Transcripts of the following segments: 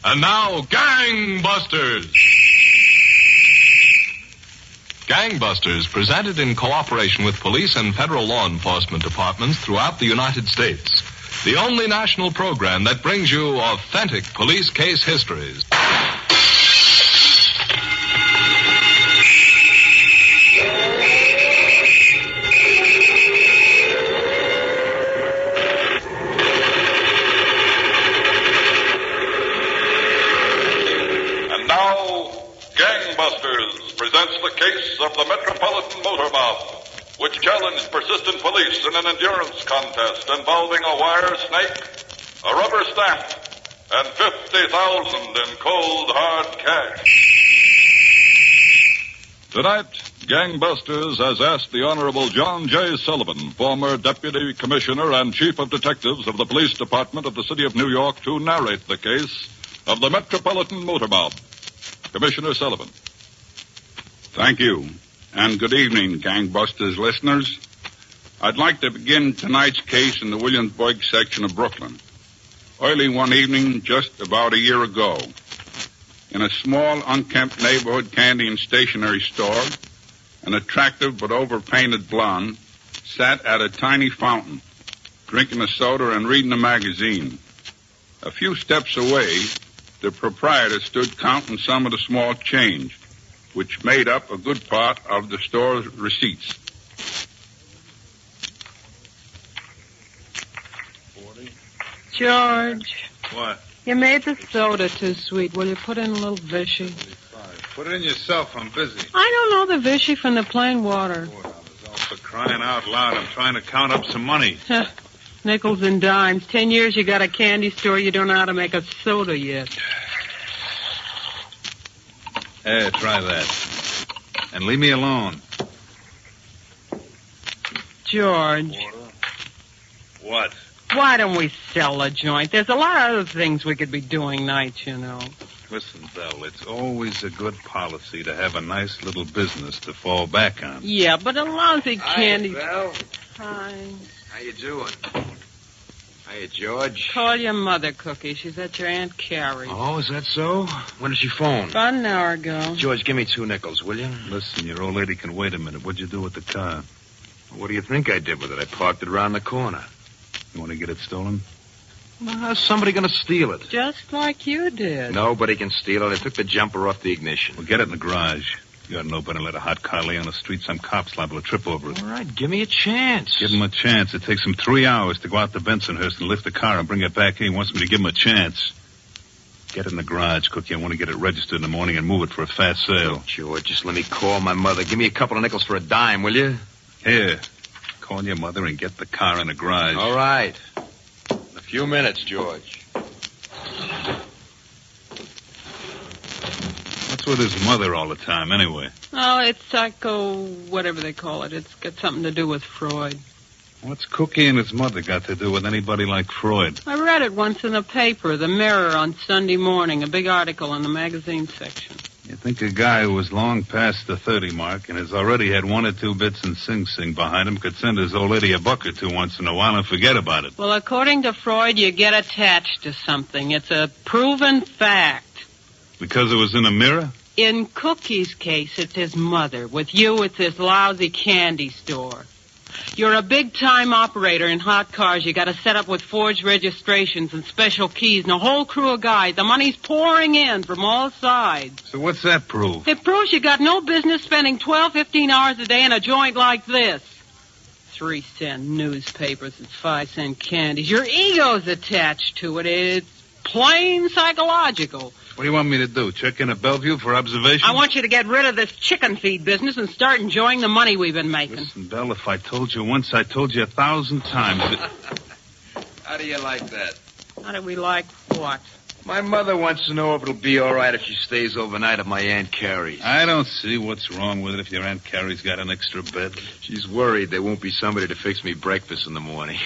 And now, Gangbusters! Gangbusters, presented in cooperation with police and federal law enforcement departments throughout the United States. The only national program that brings you authentic police case histories. Gangbusters presents the case of the Metropolitan motor mob, which challenged persistent police in an endurance contest involving a wire snake, a rubber stamp, and $50,000 in cold, hard cash. Tonight, Gangbusters has asked the Honorable John J. Sullivan, former Deputy Commissioner and Chief of Detectives of the Police Department of the City of New York, to narrate the case of the Metropolitan motor mob. Commissioner Sullivan. Thank you, and good evening, Gangbusters listeners. I'd like to begin tonight's case in the Williamsburg section of Brooklyn. Early one evening, just about a year ago, in a small, unkempt neighborhood candy and stationery store, an attractive but overpainted blonde sat at a tiny fountain, drinking a soda and reading a magazine. A few steps away, the proprietor stood counting some of the small change, which made up a good part of the store's receipts. 40. George. What? You made the soda too sweet. Will you put in a little Vichy? 35. Put it in yourself. I'm busy. I don't know the Vichy from the plain water. $4. For crying out loud, I'm trying to count up some money. Nickels and dimes. 10 years you got a candy store. You don't know how to make a soda yet. Hey, try that. And leave me alone. George. What? Why don't we sell a joint? There's a lot of other things we could be doing nights, you know. Listen, Belle, it's always a good policy to have a nice little business to fall back on. Yeah, but a lousy candy... Hi, Belle. Hi. How you doing? Hiya, George. Call your mother, Cookie. She's at your Aunt Carrie's. Oh, is that so? When did she phone? About an hour ago. George, give me 2 nickels, will you? Listen, your old lady can wait a minute. What'd you do with the car? What do you think I did with it? I parked it around the corner. You want to get it stolen? Well, how's somebody going to steal it? Just like you did. Nobody can steal it. I took the jumper off the ignition. Well, get it in the garage. You ought to know better than let a hot car lay on the street. Some cop's liable to trip over it. All right, give me a chance. Give him a chance. It takes him 3 hours to go out to Bensonhurst and lift the car and bring it back here. He wants me to give him a chance. Get it in the garage, Cookie. I want to get it registered in the morning and move it for a fast sale. George, just let me call my mother. Give me a couple of nickels for a dime, will you? Here. Call your mother and get the car in the garage. All right. In a few minutes, George. What's with his mother all the time, anyway? Oh, it's psycho, whatever they call it. It's got something to do with Freud. What's Cookie and his mother got to do with anybody like Freud? I read it once in the paper, the Mirror, on Sunday morning, a big article in the magazine section. You think a guy who was long past the 30 mark and has already had 1 or 2 bits in Sing Sing behind him could send his old lady a buck or two once in a while and forget about it? Well, according to Freud, you get attached to something. It's a proven fact. Because it was in a mirror? In Cookie's case, it's his mother. With you, it's this lousy candy store. You're a big-time operator in hot cars. You got to set up with forged registrations and special keys and a whole crew of guys. The money's pouring in from all sides. So what's that prove? It proves you got no business spending 12, 15 hours a day in a joint like this. 3-cent newspapers and 5-cent candies. Your ego's attached to it. It's plain psychological. What do you want me to do? Check in at Bellevue for observation? I want you to get rid of this chicken feed business and start enjoying the money we've been making. Listen, Belle, if I told you once, I told you 1,000 times. How do you like that? How do we like what? My mother wants to know if it'll be all right if she stays overnight at my Aunt Carrie's. I don't see what's wrong with it if your Aunt Carrie's got an extra bed. She's worried there won't be somebody to fix me breakfast in the morning.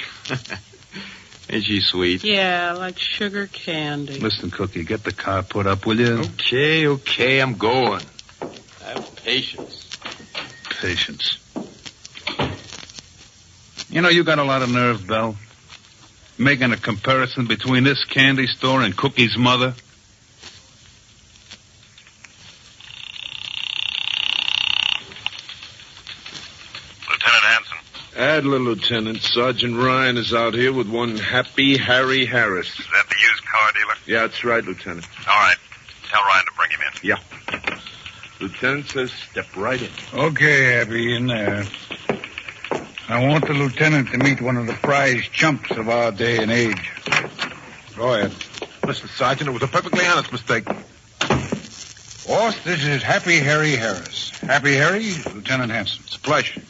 Ain't she sweet? Yeah, like sugar candy. Listen, Cookie, get the car put up, will you? Okay, I'm going. Have patience. Patience. You know, you got a lot of nerve, Belle. Making a comparison between this candy store and Cookie's mother. Adler, Lieutenant. Sergeant Ryan is out here with one Happy Harry Harris. Is that the used car dealer? Yeah, that's right, Lieutenant. All right. Tell Ryan to bring him in. Yeah. Lieutenant says step right in. Okay, Happy, in there. I want the lieutenant to meet one of the prize chumps of our day and age. Go ahead. Mr. Sergeant, it was a perfectly honest mistake. Boss, this is Happy Harry Harris. Happy Harry, Lieutenant Hanson. It's a pleasure.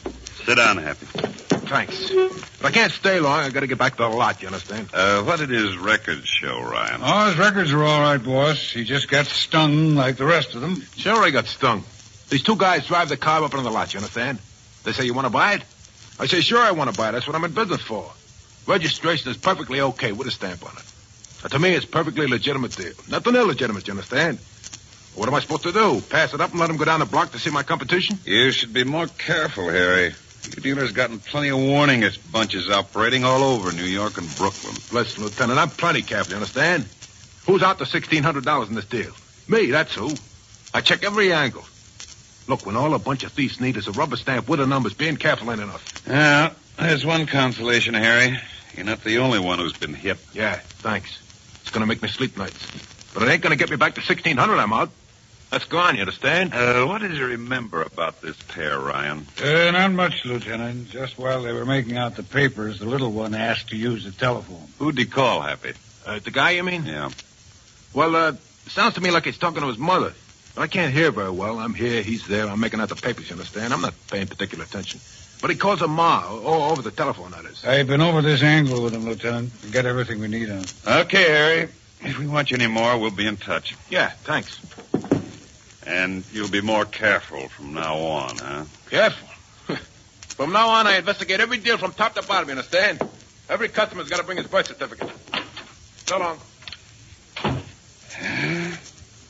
Sit down, Happy. Thanks. But I can't stay long. I got to get back to the lot, you understand? What did his records show, Ryan? Oh, his records are all right, boss. He just got stung like the rest of them. Sure, I got stung. These two guys drive the car up into the lot, you understand? They say, you want to buy it? I say, sure, I want to buy it. That's what I'm in business for. Registration is perfectly okay with a stamp on it. Now, to me, it's perfectly legitimate deal. Nothing illegitimate, you understand? What am I supposed to do? Pass it up and let them go down the block to see my competition? You should be more careful, Harry. You dealers gotten plenty of warning this bunch is operating all over New York and Brooklyn. Listen, Lieutenant, I'm plenty careful, you understand? Who's out the $1,600 in this deal? Me, that's who. I check every angle. Look, when all a bunch of thieves need is a rubber stamp with the numbers, being careful ain't enough. Yeah, there's one consolation, Harry. You're not the only one who's been hit. Yeah, thanks. It's going to make me sleep nights. But it ain't going to get me back to 1,600 I'm out. That's gone, you understand? What did you remember about this pair, Ryan? Not much, Lieutenant. Just while they were making out the papers, the little one asked to use the telephone. Who'd he call, Happy? The guy, you mean? Yeah. Well, it sounds to me like he's talking to his mother. But I can't hear very well. I'm here, he's there. I'm making out the papers, you understand? I'm not paying particular attention. But he calls her Ma, over the telephone, that is. I've been over this angle with him, Lieutenant. We got everything we need on. Okay, Harry. If we want you any more, we'll be in touch. Yeah, thanks. And you'll be more careful from now on, huh? Careful? From now on, I investigate every deal from top to bottom, you understand? Every customer's got to bring his birth certificate. So long.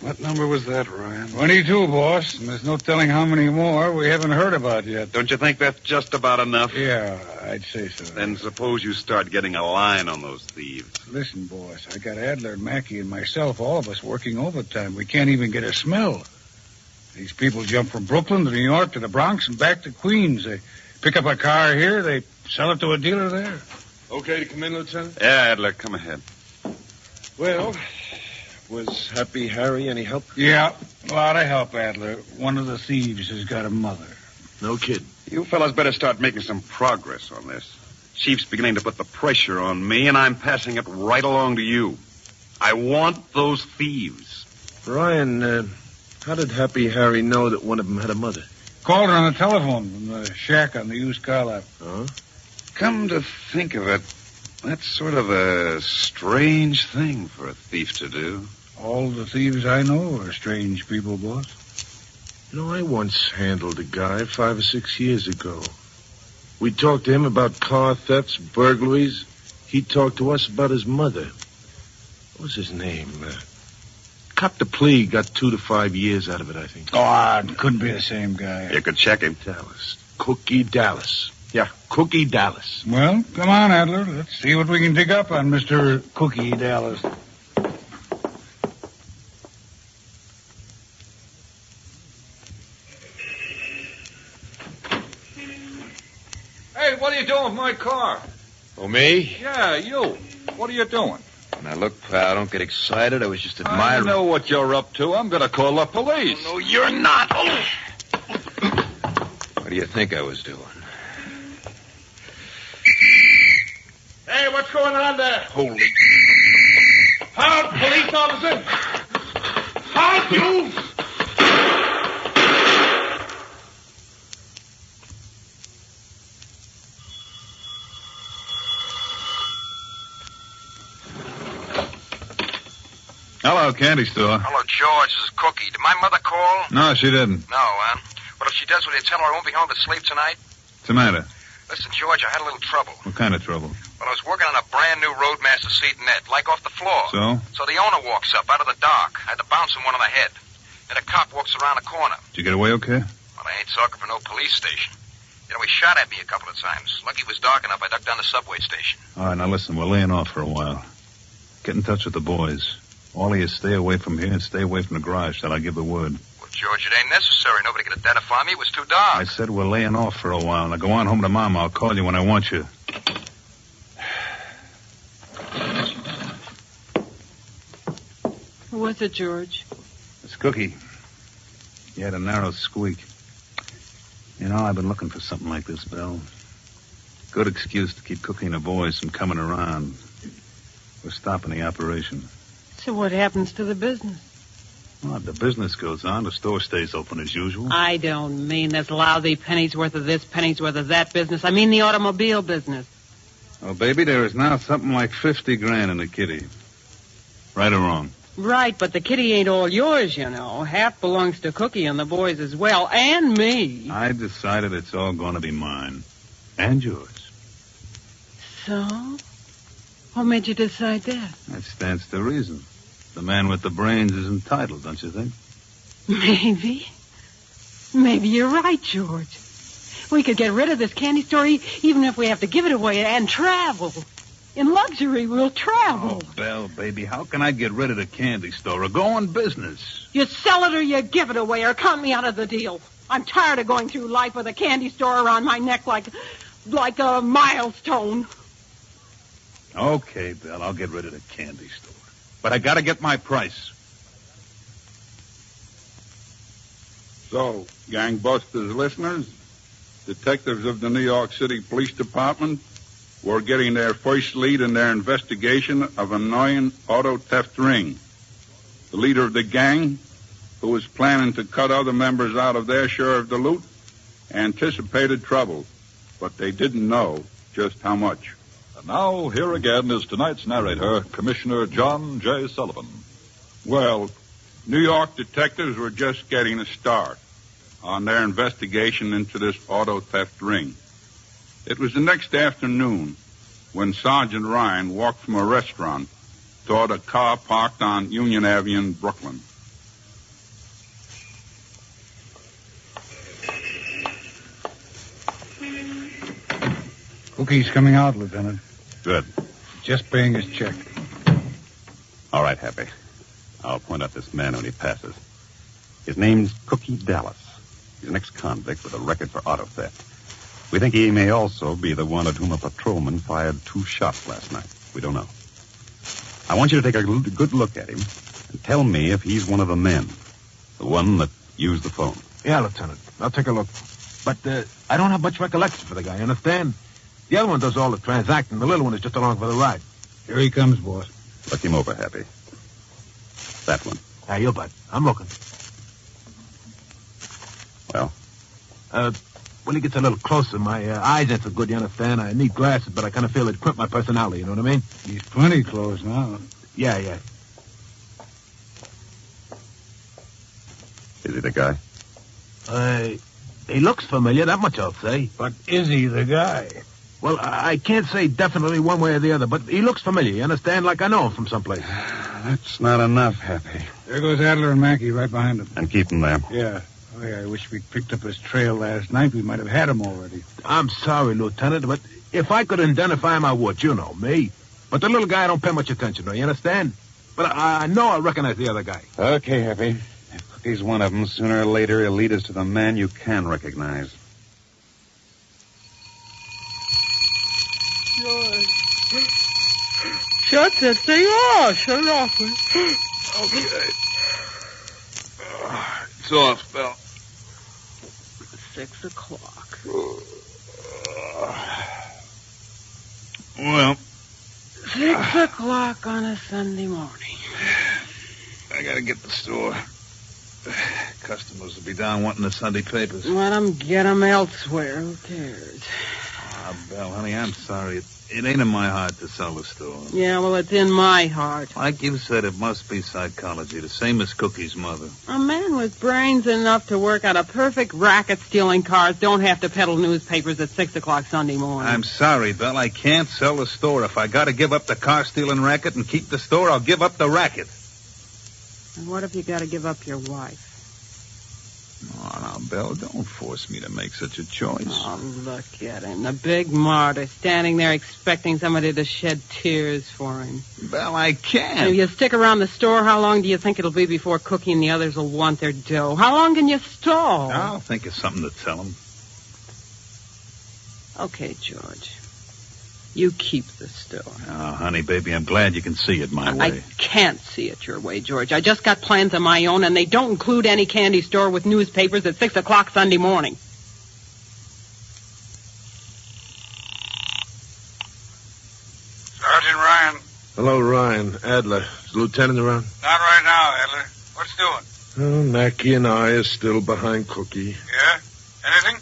What number was that, Ryan? 22, boss. And there's no telling how many more we haven't heard about yet. Don't you think that's just about enough? Yeah, I'd say so. Then suppose you start getting a line on those thieves. Listen, boss, I got Adler, Mackey, and myself, all of us working overtime. We can't even get a smell. These people jump from Brooklyn to New York to the Bronx and back to Queens. They pick up a car here, they sell it to a dealer there. Okay to come in, Lieutenant? Yeah, Adler, come ahead. Well, was Happy Harry any help? Yeah, a lot of help, Adler. One of the thieves has got a mother. No kidding. You fellas better start making some progress on this. Chief's beginning to put the pressure on me, and I'm passing it right along to you. I want those thieves. Ryan, how did Happy Harry know that one of them had a mother? Called her on the telephone from the shack on the used car lot. Huh? Come to think of it, that's sort of a strange thing for a thief to do. All the thieves I know are strange people, boss. You know, I once handled a guy 5 or 6 years ago. We talked to him about car thefts, burglaries. He talked to us about his mother. What was his name? Copped the plea, got 2 to 5 years out of it, I think. Oh, it couldn't be the same guy. You could check him. Dallas. Cookie Dallas. Yeah, Cookie Dallas. Well, come on, Adler. Let's see what we can dig up on Mr. Cookie Dallas. Hey, what are you doing with my car? Oh, me? Yeah, you. What are you doing? Now, look, pal, don't get excited. I was just admiring. I know what you're up to. I'm going to call the police. No, you're not. Oh. What do you think I was doing? Hey, what's going on there? Holy. Halt, police officer! Halt, you! Hello, candy store. Hello, George. This is Cookie. Did my mother call? No, she didn't. No, Well, if she does, will you tell her I won't be home to sleep tonight? What's the matter? Listen, George, I had a little trouble. What kind of trouble? Well, I was working on a brand new Roadmaster seat net, like off the floor. So? So the owner walks up out of the dark. I had to bounce him one on the head. Then a cop walks around the corner. Did you get away okay? Well, I ain't talking for no police station. You know, he shot at me a couple of times. Lucky it was dark enough, I ducked down the subway station. All right, now listen, we're laying off for a while. Get in touch with the boys. All of you stay away from here and stay away from the garage till I give the word. Well, George. It ain't necessary. Nobody could identify me. It was too dark. I said we're laying off for a while. Now go on home to Mom. I'll call you when I want you. Who was it, George? It's Cookie. He had a narrow squeak. You know, I've been looking for something like this, Bill. Good excuse to keep Cookie and the boys from coming around. We're stopping the operation. So what happens to the business? Well, if the business goes on, the store stays open as usual. I don't mean this lousy penny's worth of this, penny's worth of that business. I mean the automobile business. Oh, baby, there is now something like 50 grand in the kitty. Right or wrong? Right, but the kitty ain't all yours, you know. Half belongs to Cookie and the boys as well, and me. I decided it's all going to be mine. And yours. So? What made you decide that? That stands to reason. The man with the brains is entitled, don't you think? Maybe. Maybe you're right, George. We could get rid of this candy store even if we have to give it away and travel. In luxury, we'll travel. Oh, Belle, baby, how can I get rid of the candy store or go on business? You sell it or you give it away or count me out of the deal. I'm tired of going through life with a candy store around my neck like a milestone. Okay, Belle, I'll get rid of the candy store. But I gotta get my price. So, gangbusters listeners, detectives of the New York City Police Department were getting their first lead in their investigation of an annoying auto theft ring. The leader of the gang, who was planning to cut other members out of their share of the loot, anticipated trouble, but they didn't know just how much. And now, here again is tonight's narrator, Commissioner John J. Sullivan. Well, New York detectives were just getting a start on their investigation into this auto theft ring. It was the next afternoon when Sergeant Ryan walked from a restaurant toward a car parked on Union Avenue in Brooklyn. Cookie's coming out, Lieutenant. Good. Just paying his check. All right, Happy. I'll point out this man when he passes. His name's Cookie Dallas. He's an ex-convict with a record for auto theft. We think he may also be the one at whom a patrolman fired 2 shots last night. We don't know. I want you to take a good look at him and tell me if he's one of the men. The one that used the phone. Yeah, Lieutenant. I'll take a look. But I don't have much recollection for the guy, you understand? The other one does all the transacting. The little one is just along for the ride. Here he comes, boss. Look him over, Happy. That one. Yeah, you bet. I'm looking. Well? When he gets a little closer, my eyes ain't so good, you understand? I need glasses, but I kind of feel it crimp my personality, you know what I mean? He's plenty close now. Yeah. Is he the guy? He looks familiar, that much I'll say. But is he the guy? Well, I can't say definitely one way or the other, but he looks familiar, you understand? Like I know him from someplace. That's not enough, Happy. There goes Adler and Mackey right behind him. And keep him there. Yeah. Oh, yeah, I wish we'd picked up his trail last night. We might have had him already. I'm sorry, Lieutenant, but if I could identify him, I would. You know me. But the little guy I don't pay much attention to, you understand? But I know I recognize the other guy. Okay, Happy. If Cookie's one of them, sooner or later he'll lead us to the man you can recognize. Shut that thing off. Shut it off, please. Okay. It's off, Belle. 6 o'clock. Well, 6 o'clock on a Sunday morning. I gotta get the store. Customers will be down wanting the Sunday papers. Let them get them elsewhere. Who cares? Ah, Belle, honey, I'm sorry. It ain't in my heart to sell the store. Yeah, well, it's in my heart. Like you said, it must be psychology, the same as Cookie's mother. A man with brains enough to work out a perfect racket stealing cars don't have to peddle newspapers at 6 o'clock Sunday morning. I'm sorry, Belle. I can't sell the store. If I gotta give up the car stealing racket and keep the store, I'll give up the racket. And what if you gotta give up your wife? Oh, now, Belle, don't force me to make such a choice. Oh, look at him. The big martyr standing there expecting somebody to shed tears for him. Belle, I can't. And if you stick around the store, how long do you think it'll be before Cookie and the others will want their dough? How long can you stall? I'll think of something to tell them. Okay, George. You keep the store. Oh, honey, baby, I'm glad you can see it my way. I can't see it your way, George. I just got plans of my own, and they don't include any candy store with newspapers at 6 o'clock Sunday morning. Sergeant Ryan. Hello, Ryan. Adler. Is the lieutenant around? Not right now, Adler. What's doing? Oh, Mackie and I are still behind Cookie. Yeah? Anything?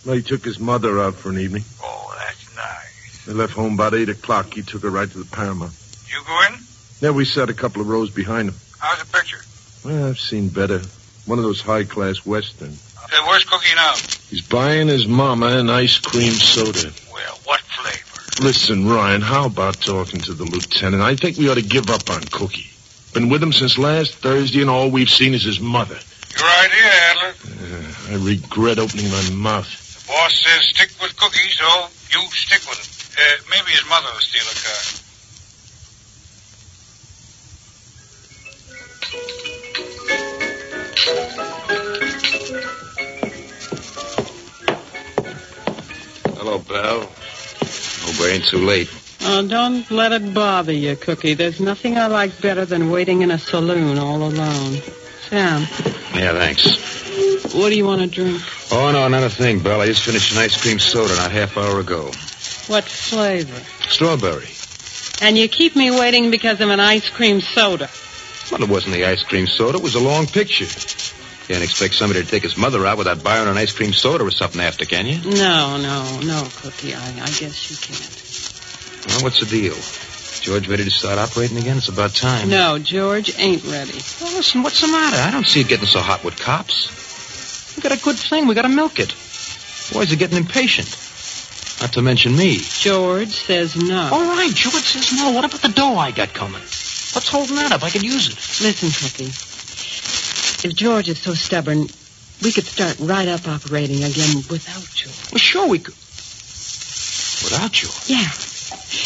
Well, he took his mother out for an evening. Oh, that's nice. They left home about 8 o'clock. He took her right to the Paramount. You go in? Yeah, we sat a couple of rows behind him. How's the picture? Well, I've seen better. One of those high-class westerns. Hey, where's Cookie now? He's buying his mama an ice cream soda. Well, what flavor? Listen, Ryan, how about talking to the lieutenant? I think we ought to give up on Cookie. Been with him since last Thursday, and all we've seen is his mother. Your idea, Adler. I regret opening my mouth. The boss says stick with Cookie, so you stick with him. Maybe his mother will steal a car. Hello, Belle. Hope we ain't too late. Oh, don't let it bother you, Cookie. There's nothing I like better than waiting in a saloon all alone. Sam. Yeah, thanks. What do you want to drink? Oh, no, not a thing, Belle. I just finished an ice cream soda not a half hour ago. What flavor? Strawberry. And you keep me waiting because of an ice cream soda. Well, it wasn't the ice cream soda. It was a long picture. Can't expect somebody to take his mother out without buying an ice cream soda or something after, can you? No, Cookie. I guess you can't. Well, what's the deal? George ready to start operating again? It's about time. No, George ain't ready. Well, listen, what's the matter? I don't see it getting so hot with cops. We got a good thing. We got to milk it. Boys are getting impatient. Not to mention me. George says no. All right, George says no. What about the dough I got coming? What's holding that up? I could use it. Listen, Cookie. If George is so stubborn, we could start right up operating again without George. Well, sure we could. Without George? Yeah.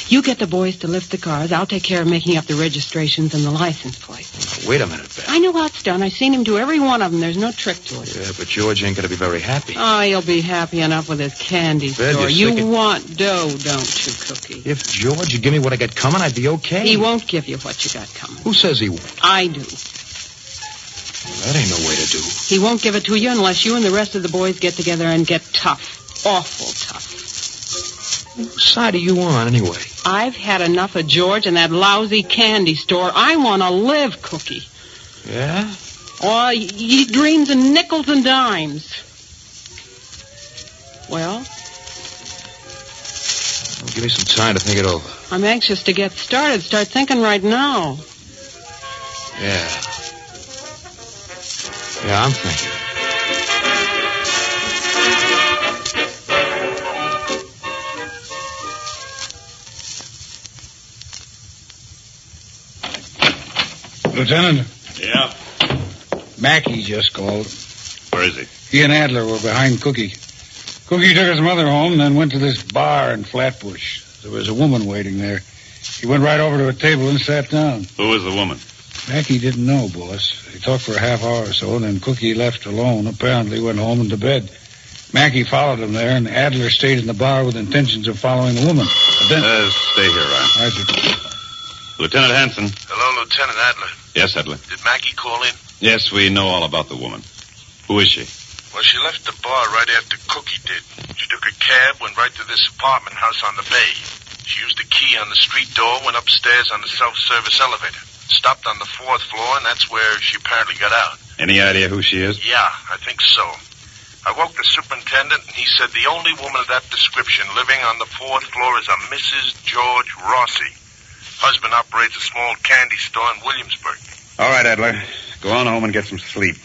You get the boys to lift the cars. I'll take care of making up the registrations and the license plates. Now, wait a minute, Belle. I know how it's done. I've seen him do every one of them. There's no trick to it. Yeah, but George ain't going to be very happy. Oh, he'll be happy enough with his candy store. You want dough, don't you, Cookie? If George would give me what I got coming, I'd be okay. He won't give you what you got coming. Who says he won't? I do. Well, that ain't no way to do. He won't give it to you unless you and the rest of the boys get together and get tough. Awful tough. Whose side are you on, anyway? I've had enough of George and that lousy candy store. I want to live, Cookie. Yeah? Oh, he dreams in nickels and dimes. Well? Give me some time to think it over. I'm anxious to get started. Start thinking right now. Yeah, I'm thinking. Lieutenant. Yeah? Mackie just called. Where is he? He and Adler were behind Cookie. Cookie took his mother home and then went to this bar in Flatbush. There was a woman waiting there. He went right over to a table and sat down. Who was the woman? Mackie didn't know, boss. He talked for a half hour or so, and then Cookie left alone. Apparently went home and to bed. Mackie followed him there, and Adler stayed in the bar with intentions of following the woman. But then... Stay here, Ryan. All right, sir. Lieutenant Hanson. Hello, Lieutenant Adler. Yes, Adler. Did Mackie call in? Yes, we know all about the woman. Who is she? Well, she left the bar right after Cookie did. She took a cab, went right to this apartment house on the bay. She used a key on the street door, went upstairs on the self-service elevator. Stopped on the 4th floor, and that's where she apparently got out. Any idea who she is? Yeah, I think so. I woke the superintendent, and he said the only woman of that description living on the 4th floor is a Mrs. George Rossi. Husband operates a small candy store in Williamsburg. All right, Adler. Go on home and get some sleep.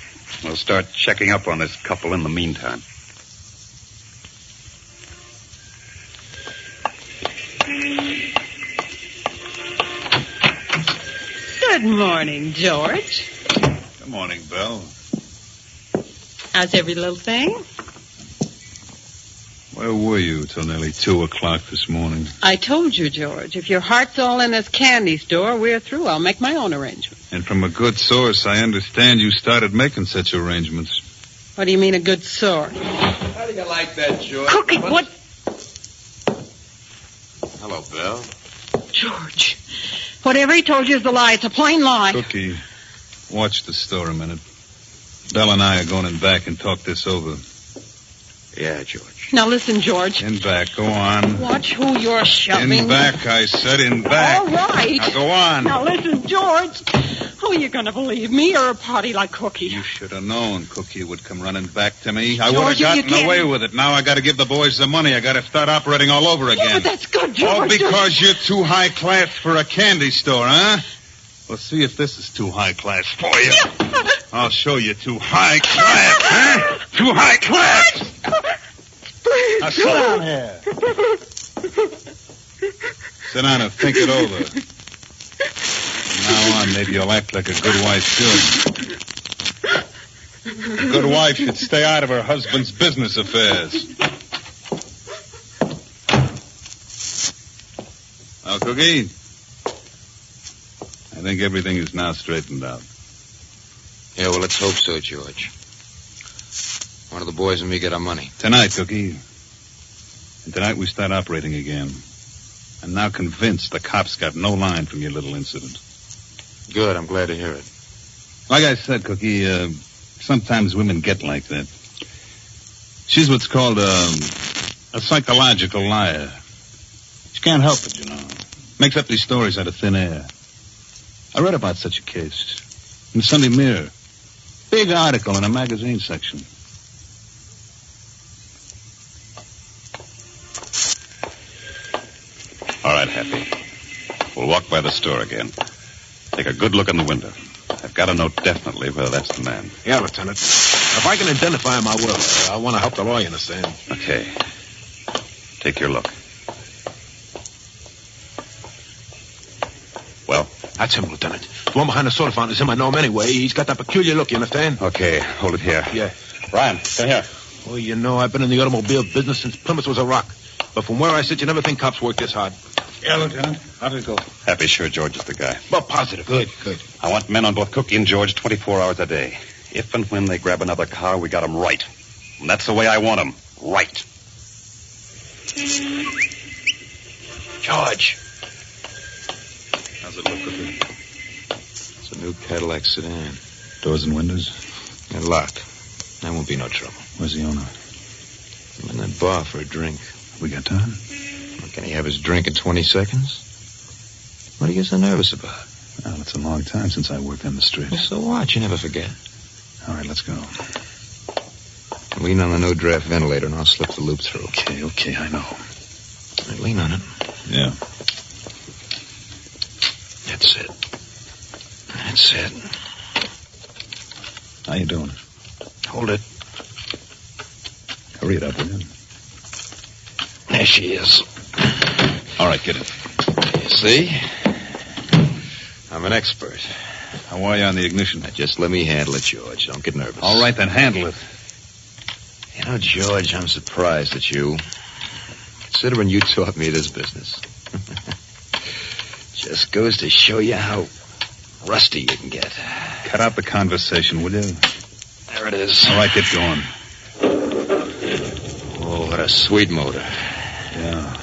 We'll start checking up on this couple in the meantime. Good morning, George. Good morning, Belle. How's every little thing? Where were you till nearly 2 o'clock this morning? I told you, George, if your heart's all in this candy store, we're through. I'll make my own arrangements. And from a good source, I understand you started making such arrangements. What do you mean, a good source? How do you like that, George? Cookie, what? Hello, Bill. George, whatever he told you is a lie. It's a plain lie. Cookie, watch the store a minute. Belle and I are going in back and talk this over. Yeah, George. Now listen, George. In back, go on. Watch who you're shoving. In back, I said, in back. All right. Now go on. Now listen, George. Who are you going to believe, me or a party like Cookie? You should have known Cookie would come running back to me. I George, would have you gotten can't- away with it. Now I got to give the boys the money. I got to start operating all over again. Yeah, but that's good, George. All because you're too high class for a candy store, huh? Well, see if this is too high class for you. I'll show you too high class, huh? Too high class. Now sit down here. Sit down and think it over. From now on, maybe you'll act like a good wife should. A good wife should stay out of her husband's business affairs. Now, Cookie, I think everything is now straightened out. Yeah, well, let's hope so, George. One of the boys and me get our money. Tonight, Cookie. And tonight we start operating again. I'm now convinced the cops got no line from your little incident. Good, I'm glad to hear it. Like I said, Cookie, sometimes women get like that. She's what's called a psychological liar. She can't help it, you know. Makes up these stories out of thin air. I read about such a case in the Sunday Mirror. Big article in a magazine section. All right, Happy. We'll walk by the store again. Take a good look in the window. I've got to know definitely whether that's the man. Yeah, Lieutenant. If I can identify him, I will. I want to help the law, you understand? Okay. Take your look. Well? That's him, Lieutenant. The one behind the soda fountain is him. I know him anyway. He's got that peculiar look, you understand? Okay, hold it here. Yeah. Ryan, come here. Well, you know, I've been in the automobile business since Plymouth was a rock. But from where I sit, you never think cops work this hard. Yeah, Lieutenant. How did it go? Happy sure George is the guy. Well, positive. Good. I want men on both Cookie and George 24 hours a day. If and when they grab another car, we got them right. And that's the way I want them. Right. George. How's it look, Cookie? It's a new Cadillac sedan. Doors and windows? They're locked. That won't be no trouble. Where's the owner? I'm in that bar for a drink. We got time? Well, can he have his drink in 20 seconds? What are you so nervous about? Well, it's a long time since I worked on the streets. Well, so what? You never forget. All right, let's go. Lean on the no-draft ventilator, and I'll slip the loop through. Okay, I know. All right, lean on it. Yeah. That's it. That's it. How you doing? Hold it. Hurry it up, will you? There she is. All right, get it. You see? I'm an expert. How are you on the ignition? Now, just let me handle it, George. Don't get nervous. All right, then handle it. You know, George, I'm surprised at you. Considering you taught me this business. Just goes to show you how rusty you can get. Cut out the conversation, will you? There it is. All right, get going. Oh, what a sweet motor. Yeah.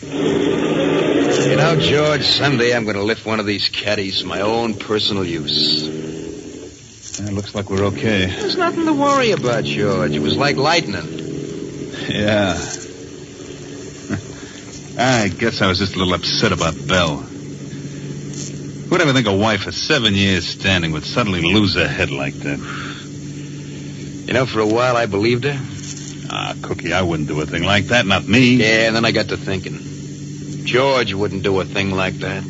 You know, George, someday I'm going to lift one of these caddies for my own personal use. Yeah, looks like we're okay. There's nothing to worry about, George. It was like lightning. Yeah. I guess I was just a little upset about Belle. Who'd ever think a wife of 7 years standing would suddenly lose her head like that? You know, for a while I believed her. Ah, Cookie, I wouldn't do a thing like that, not me. Yeah, and then I got to thinking. George wouldn't do a thing like that.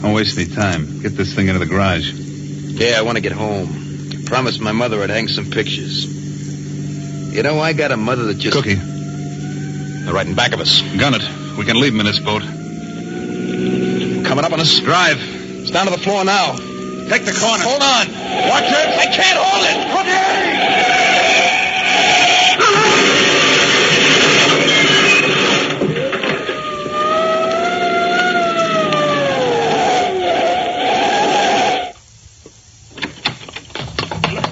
Don't waste any time. Get this thing into the garage. Yeah, I want to get home. I promised my mother I'd hang some pictures. You know, I got a mother that just... Cookie. They're right in back of us. Gun it. We can leave him in this boat. Coming up on us. Drive. It's down to the floor now. Take the corner. Hold on. Watch it. I can't hold it. Cookie!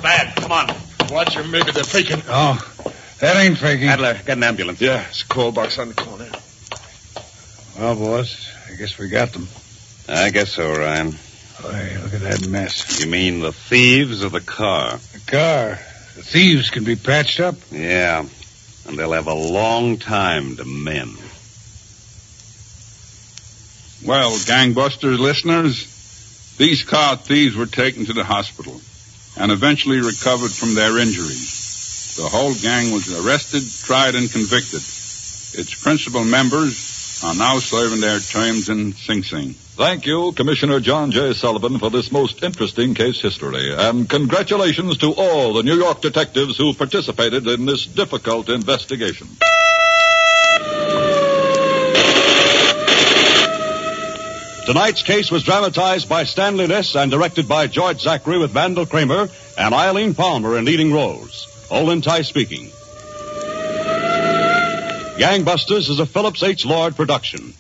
bad. Come on. Watch them. Maybe they're faking. Oh, that ain't faking. Adler, get an ambulance. Yeah, it's a call box on the corner. Well, boss, I guess we got them. I guess so, Ryan. Oh, hey, look at that mess. You mean the thieves of the car? The car. The thieves can be patched up. Yeah. And they'll have a long time to mend. Well, gangbusters listeners, these car thieves were taken to the hospital and eventually recovered from their injuries. The whole gang was arrested, tried, and convicted. Its principal members are now serving their terms in Sing Sing. Thank you, Commissioner John J. Sullivan, for this most interesting case history. And congratulations to all the New York detectives who participated in this difficult investigation. Tonight's case was dramatized by Stanley Niss and directed by George Zachary with Vandal Kramer and Eileen Palmer in leading roles. Olin Ty speaking. Gangbusters is a Phillips H. Lord production.